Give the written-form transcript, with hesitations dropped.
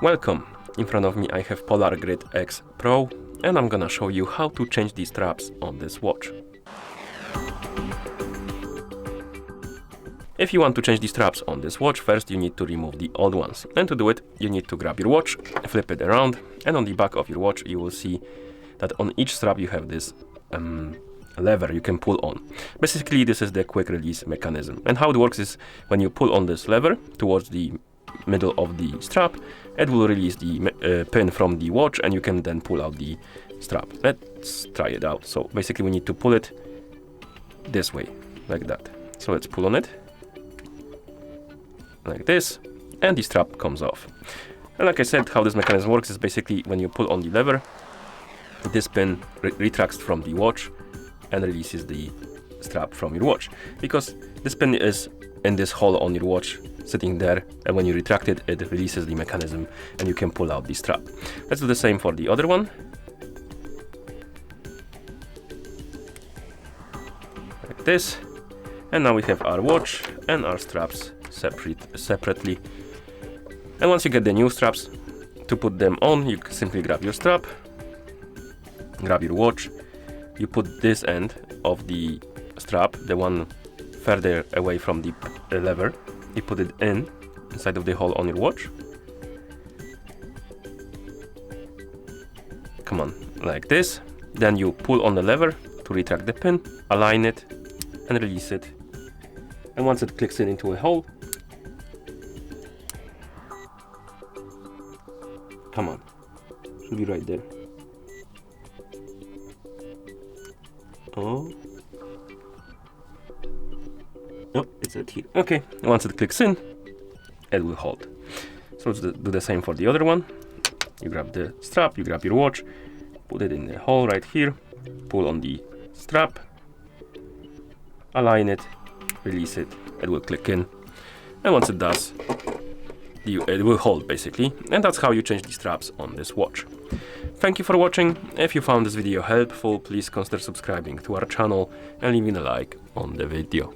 Welcome! In front of me I have Polar Grid X Pro and I'm gonna show you how to change the straps on this watch. If you want to change the straps on this watch, first you need to remove the old ones. And to do it, you need to grab your watch, flip it around, and on the back of your watch you will see that on each strap you have this lever you can pull on. Basically this is the quick release mechanism. And how it works is when you pull on this lever towards the middle of the strap, it will release the pin from the watch and you can then pull out the strap. Let's try it out. So basically we need to pull it this way, like that. So let's pull on it like this and the strap comes off. And like I said, how this mechanism works is basically when you pull on the lever, this pin retracts from the watch and releases the strap from your watch, because this pin is in this hole on your watch sitting there, and when you retract it, it releases the mechanism and you can pull out the strap. Let's do the same for the other one. Like this. And now we have our watch and our straps separately. And once you get the new straps, to put them on, you simply grab your strap, grab your watch, you put this end of the strap, the one further away from the lever, you put it inside of the hole on your watch. Come on, like this. Then you pull on the lever to retract the pin, align it and release it. And once it clicks into a hole, come on, should be right there. Oh, nope, it's right here. Okay, once it clicks in, it will hold. So let's do the same for the other one. You grab the strap, you grab your watch, put it in the hole right here, pull on the strap, align it, release it, it will click in, and once it does, it will hold basically. And that's how you change the straps on this watch. Thank you for watching. If you found this video helpful, please consider subscribing to our channel and leaving a like on the video.